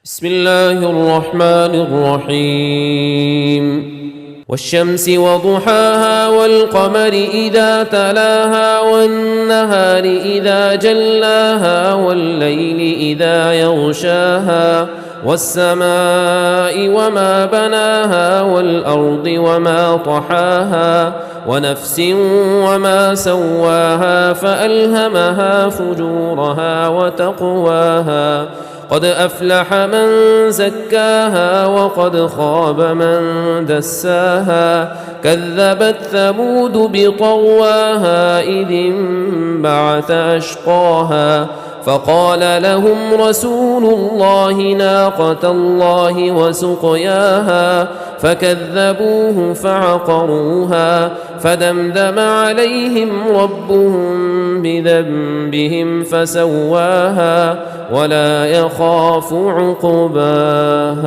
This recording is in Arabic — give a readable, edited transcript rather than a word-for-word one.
بسم الله الرحمن الرحيم والشمس وضحاها والقمر إذا تلاها والنهار إذا جلاها والليل إذا يغشاها والسماء وما بناها والأرض وما طحاها ونفس وما سواها فألهمها فجورها وتقواها قد أفلح من زكاها وقد خاب من دساها كذبت ثمود بطغواها إذ انبعث أشقاها فقال لهم رسول الله ناقة الله وسقياها فكذبوه فعقروها فدمدم عليهم ربهم بذنبهم فسواها ولا يخاف عقباها.